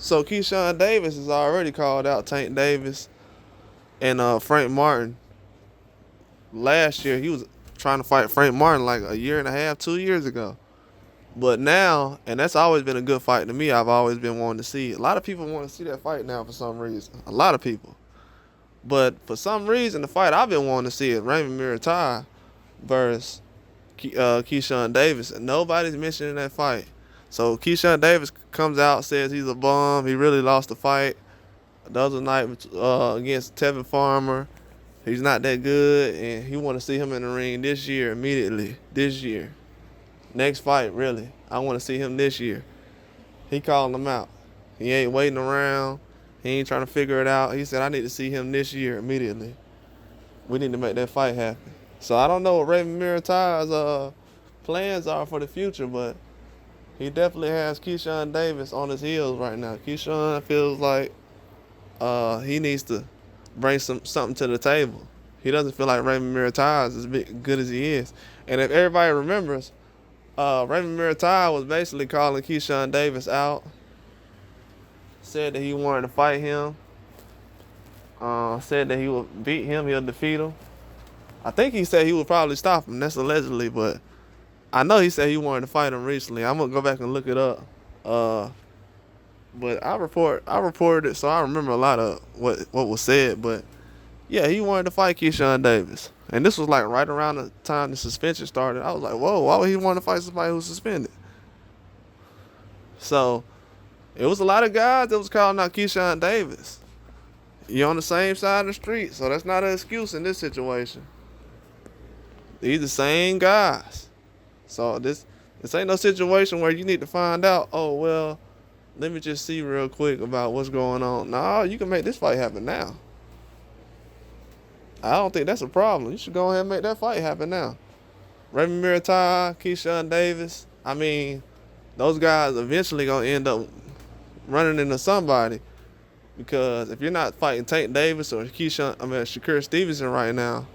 So Keyshawn Davis has already called out Tank Davis and Frank Martin. Last year he was trying to fight Frank Martin like a year and a half, 2 years ago. But now, and that's always been a good fight to me. I've always been wanting to see. A lot of people want to see that fight now for some reason. A lot of people. But for some reason, the fight I've been wanting to see is Raymond Muratalla versus Keyshawn Davis, and nobody's mentioning that fight. So Keyshawn Davis comes out, says he's a bum. He really lost the fight the other night against Tevin Farmer. He's not that good, and he want to see him in the ring this year immediately. This year. Next fight, really. I want to see him this year. He calling him out. He ain't waiting around. He ain't trying to figure it out. He said, I need to see him this year immediately. We need to make that fight happen. So I don't know what Raymond Muratalla's plans are for the future, but he definitely has Keyshawn Davis on his heels right now. Keyshawn feels like he needs to bring something to the table. He doesn't feel like Raymond Muratalla is as good as he is. And if everybody remembers, Raymond Muratalla was basically calling Keyshawn Davis out. Said that he wanted to fight him. Said that he would beat him, he'll defeat him. I think he said he would probably stop him. That's allegedly, but I know he said he wanted to fight him recently. I'm gonna go back and look it up. But I reported it, so I remember a lot of what was said. But yeah, he wanted to fight Keyshawn Davis, and this was like right around the time the suspension started. I was like, whoa, why would he want to fight somebody who's suspended? So it was a lot of guys that was calling out Keyshawn Davis. You're on the same side of the street, so that's not an excuse in this situation. These the same guys. So this ain't no situation where you need to find out, oh, well, let me just see real quick about what's going on. No, you can make this fight happen now. I don't think that's a problem. You should go ahead and make that fight happen now. Raymond Muratalla, Keyshawn Davis. I mean, those guys eventually going to end up running into somebody. Because if you're not fighting Tank Davis or Shakur Stevenson right now,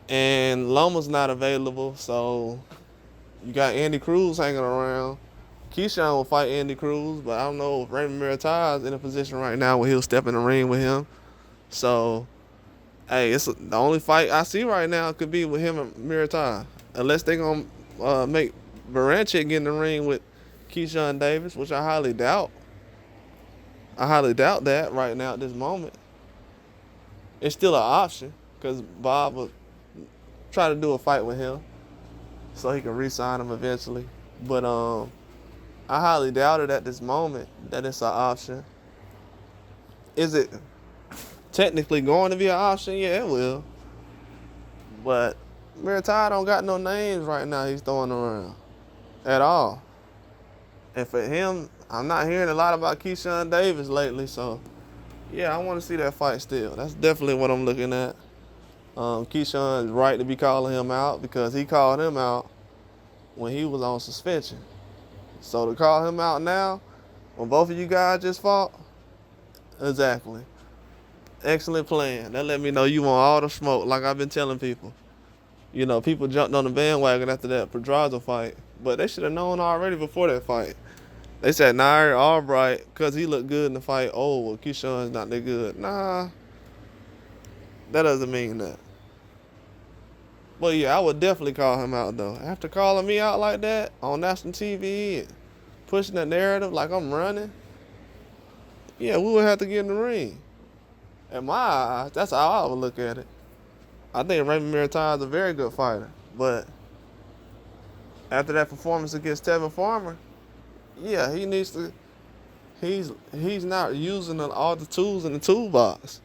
and Loma's not available, so you got Andy Cruz hanging around. Keyshawn will fight Andy Cruz, but I don't know if Raymond Muratalla is in a position right now where he'll step in the ring with him. So, hey, it's the only fight I see right now could be with him and Muratalla. Unless they're going to make Baranchik get in the ring with Keyshawn Davis, which I highly doubt. I highly doubt that right now at this moment. It's still an option because Bob will try to do a fight with him so he can re-sign him eventually. But I highly doubt it at this moment that it's an option. Is it technically going to be an option? Yeah, it will. But Muratalla don't got no names right now he's throwing around at all. And for him, I'm not hearing a lot about Keyshawn Davis lately, so yeah, I want to see that fight still. That's definitely what I'm looking at. Keyshawn is right to be calling him out because he called him out when he was on suspension. So to call him out now, when both of you guys just fought, exactly. Excellent plan. That let me know you want all the smoke, like I've been telling people. You know, people jumped on the bandwagon after that Pedraza fight, but they should have known already before that fight. They said, Nair Albright, because he looked good in the fight. Oh, well, Keyshawn's not that good. Nah, that doesn't mean that. But yeah, I would definitely call him out, though. After calling me out like that on national TV and pushing the narrative like I'm running, yeah, we would have to get in the ring. In my eyes, that's how I would look at it. I think Raymond Muratalla is a very good fighter. But after that performance against Tevin Farmer, yeah, he needs to. He's not using all the tools in the toolbox,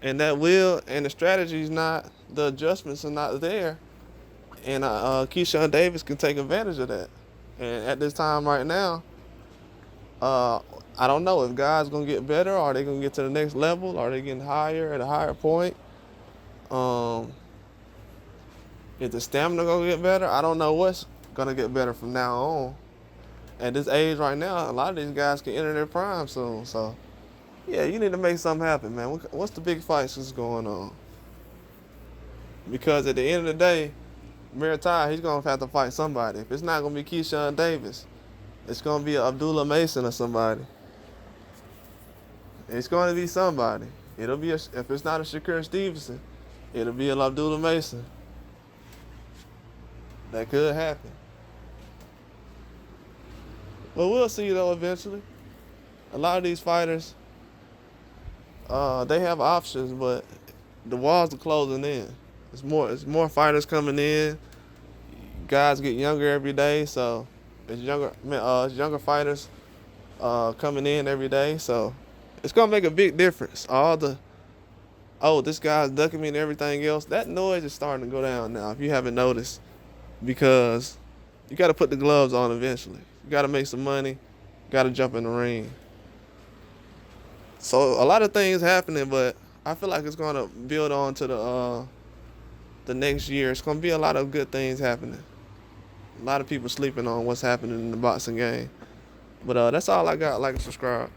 and that will and the strategy's not. The adjustments are not there, and Keyshawn Davis can take advantage of that. And at this time right now, I don't know if guys gonna get better. Are they gonna get to the next level? Are they getting higher at a higher point? Is the stamina gonna get better? I don't know what's gonna get better from now on. At this age right now, a lot of these guys can enter their prime soon. So, yeah, you need to make something happen, man. What's the big fights that's going on? Because at the end of the day, Muratalla, he's going to have to fight somebody. If it's not going to be Keyshawn Davis, it's going to be Abdullah Mason or somebody. It's going to be somebody. It'll be if it's not a Shakur Stevenson, it'll be a Abdullah Mason. That could happen. But we'll see though eventually. A lot of these fighters, they have options, but the walls are closing in. It's more fighters coming in. Guys get younger every day, so it's younger fighters coming in every day. So it's gonna make a big difference. This guy's ducking me and everything else. That noise is starting to go down now. If you haven't noticed, because you got to put the gloves on eventually. You got to make some money. Got to jump in the ring. So a lot of things happening, but I feel like it's gonna build on to the next year. It's gonna be a lot of good things happening. A lot of people sleeping on what's happening in the boxing game. But that's all I got. Like and subscribe.